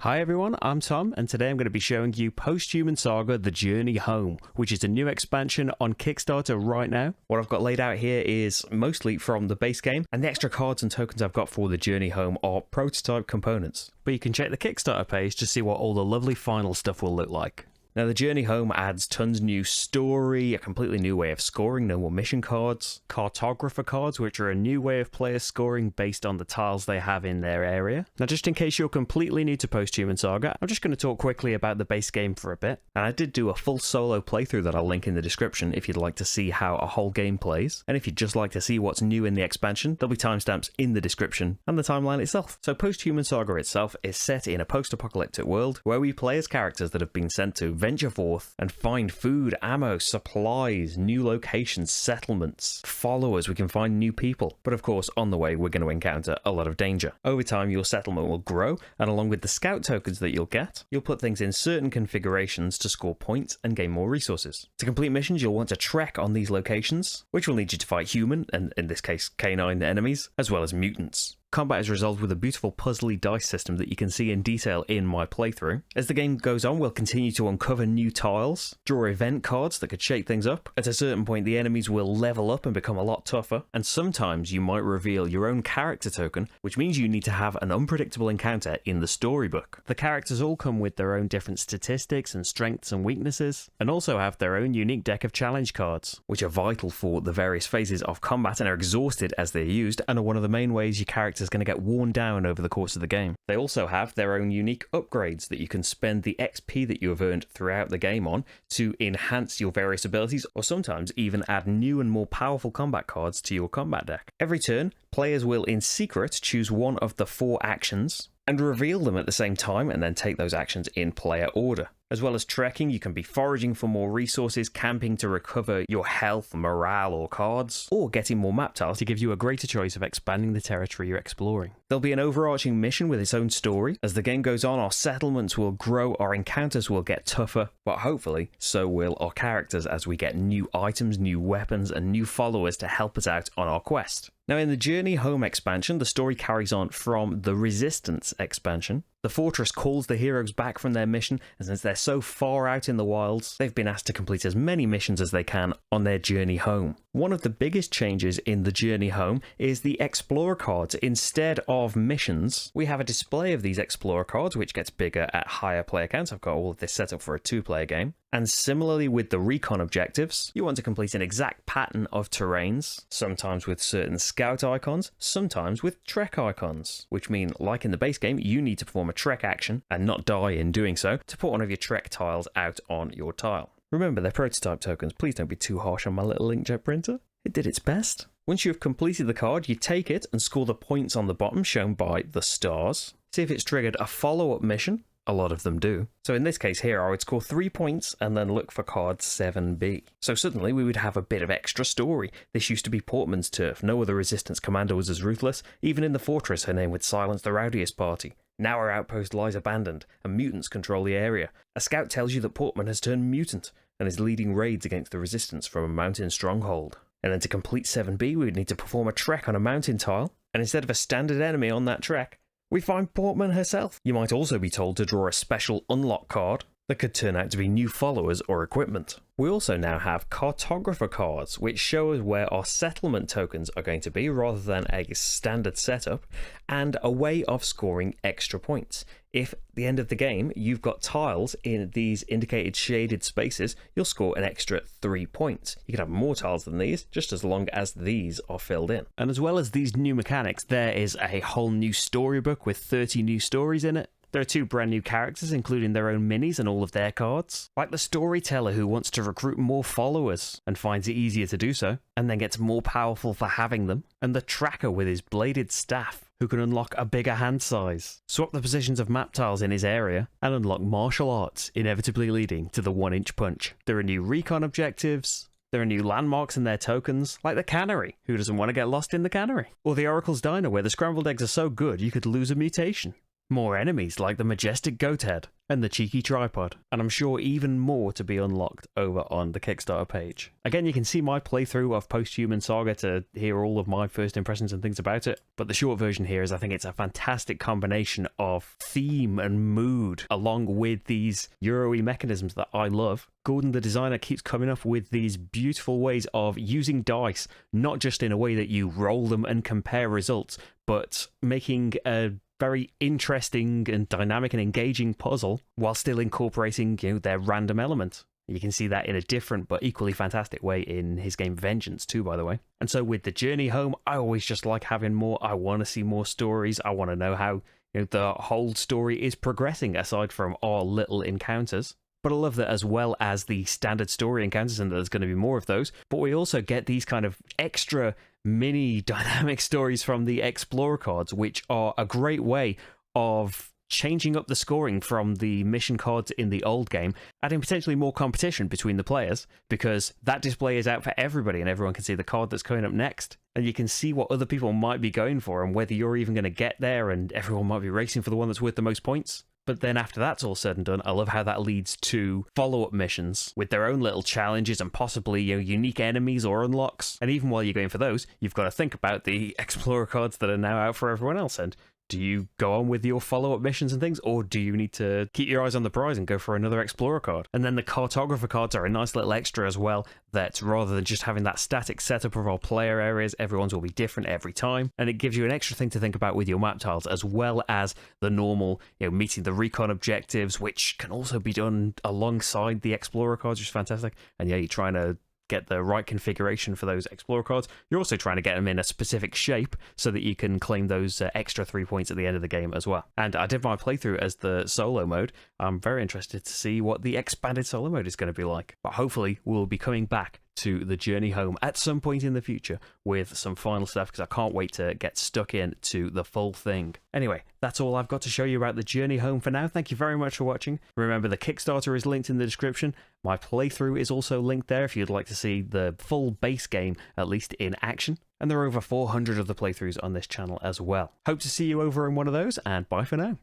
Hi everyone, I'm Tom, and today I'm going to be showing you Posthuman Saga: The Journey Home, which is a new expansion on Kickstarter right now. What I've got laid out here is mostly from the base game, and the extra cards and tokens I've got for The Journey Home are prototype components. But you can check the Kickstarter page to see what all the lovely final stuff will look like. Now, The Journey Home adds tons new story, a completely new way of scoring, no more mission cards, cartographer cards, which are a new way of players scoring based on the tiles they have in their area. Now, just in case you're completely new to Posthuman Saga, I'm just going to talk quickly about the base game for a bit. And I did do a full solo playthrough that I'll link in the description if you'd like to see how a whole game plays. And if you'd just like to see what's new in the expansion, there'll be timestamps in the description and the timeline itself. So Posthuman Saga itself is set in a post-apocalyptic world where we play as characters that have been sent to venture forth and find food, ammo, supplies, new locations, settlements, followers. We can find new people. But of course, on the way, we're going to encounter a lot of danger. Over time, your settlement will grow, and along with the scout tokens that you'll get, you'll put things in certain configurations to score points and gain more resources. To complete missions, you'll want to trek on these locations, which will need you to fight human, and in this case, canine enemies, as well as mutants. Combat is resolved with a beautiful puzzly dice system that you can see in detail in my playthrough. As the game goes on, we'll continue to uncover new tiles, draw event cards that could shake things up. At a certain point, the enemies will level up and become a lot tougher, and sometimes you might reveal your own character token, which means you need to have an unpredictable encounter in the storybook. The characters all come with their own different statistics and strengths and weaknesses, and also have their own unique deck of challenge cards, which are vital for the various phases of combat and are exhausted as they're used, and are one of the main ways your character is going to get worn down over the course of the game. They also have their own unique upgrades that you can spend the XP that you have earned throughout the game on to enhance your various abilities, or sometimes even add new and more powerful combat cards to your combat deck. Every turn, players will in secret choose one of the 4 actions and reveal them at the same time, and then take those actions in player order. As well as trekking, you can be foraging for more resources, camping to recover your health, morale, or cards, or getting more map tiles to give you a greater choice of expanding the territory you're exploring. There'll be an overarching mission with its own story. As the game goes on, our settlements will grow, our encounters will get tougher, but hopefully so will our characters as we get new items, new weapons, and new followers to help us out on our quest. Now, in the Journey Home expansion, the story carries on from the Resistance expansion. The fortress calls the heroes back from their mission, and since they're so far out in the wilds, they've been asked to complete as many missions as they can on their journey home. One of the biggest changes in the Journey Home is the Explorer cards. Instead of missions, we have a display of these Explorer cards, which gets bigger at higher player counts. I've got all of this set up for a 2-player game. And similarly with the recon objectives, you want to complete an exact pattern of terrains, sometimes with certain scout icons, sometimes with trek icons, which mean, like in the base game, you need to perform a trek action and not die in doing so to put one of your trek tiles out on your tile. Remember, they're prototype tokens. Please don't be too harsh on my little inkjet printer. It did its best. Once you have completed the card, you take it and score the points on the bottom shown by the stars. See if it's triggered a follow-up mission. A lot of them do. So in this case here, I would score 3 points and then look for card 7B. So suddenly we would have a bit of extra story. This used to be Portman's turf. No other resistance commander was as ruthless. Even in the fortress, her name would silence the rowdiest party. Now our outpost lies abandoned, and mutants control the area. A scout tells you that Portman has turned mutant, and is leading raids against the resistance from a mountain stronghold. And then to complete 7B, we would need to perform a trek on a mountain tile, and instead of a standard enemy on that trek, we find Portman herself. You might also be told to draw a special unlock card that could turn out to be new followers or equipment. We also now have cartographer cards, which show us where our settlement tokens are going to be rather than a standard setup, and a way of scoring extra points. If at the end of the game you've got tiles in these indicated shaded spaces, you'll score an extra 3 points. You can have more tiles than these, just as long as these are filled in. And as well as these new mechanics, there is a whole new storybook with 30 new stories in it. There are 2 brand new characters, including their own minis and all of their cards. Like the storyteller who wants to recruit more followers and finds it easier to do so, and then gets more powerful for having them. And the tracker with his bladed staff, who can unlock a bigger hand size, swap the positions of map tiles in his area, and unlock martial arts, inevitably leading to the 1-inch punch. There are new recon objectives. There are new landmarks in their tokens, like the cannery. Who doesn't want to get lost in the cannery? Or the Oracle's Diner, where the scrambled eggs are so good you could lose a mutation. More enemies like the majestic goat head, and the cheeky tripod, and I'm sure even more to be unlocked over on the Kickstarter page. Again, you can see my playthrough of Posthuman Saga to hear all of my first impressions and things about it, but the short version here is I think it's a fantastic combination of theme and mood along with these Euro-y mechanisms that I love. Gordon, the designer, keeps coming up with these beautiful ways of using dice, not just in a way that you roll them and compare results, but making a very interesting and dynamic and engaging puzzle while still incorporating, their random element. You can see that in a different but equally fantastic way in his game Vengeance too, by the way. And so with the journey home, I always just like having more. I want to see more stories. I want to know how the whole story is progressing aside from our little encounters. But I love that as well as the standard story encounters, and there's going to be more of those, but we also get these kind of extra mini dynamic stories from the Explorer cards, which are a great way of changing up the scoring from the mission cards in the old game, adding potentially more competition between the players, because that display is out for everybody and everyone can see the card that's coming up next. And you can see what other people might be going for and whether you're even going to get there, and everyone might be racing for the one that's worth the most points. But then after that's all said and done, I love how that leads to follow-up missions with their own little challenges and possibly unique enemies or unlocks. And even while you're going for those, you've got to think about the Explorer cards that are now out for everyone else. And do you go on with your follow-up missions and things, or do you need to keep your eyes on the prize and go for another Explorer card? And then the Cartographer cards are a nice little extra as well, that rather than just having that static setup of our player areas, everyone's will be different every time, and it gives you an extra thing to think about with your map tiles, as well as the normal, meeting the recon objectives, which can also be done alongside the Explorer cards, which is fantastic. And you're trying to get the right configuration for those Explorer cards. You're also trying to get them in a specific shape so that you can claim those extra 3 points at the end of the game as well. And I did my playthrough as the solo mode. I'm very interested to see what the expanded solo mode is going to be like. But hopefully we'll be coming back to the journey home at some point in the future with some final stuff, because I can't wait to get stuck in to the full thing. Anyway, that's all I've got to show you about the journey home for now. Thank you very much for watching. Remember, the Kickstarter is linked in the description. My playthrough is also linked there if you'd like to see the full base game, at least in action. And there are over 400 of the playthroughs on this channel as well. Hope to see you over in one of those, and bye for now.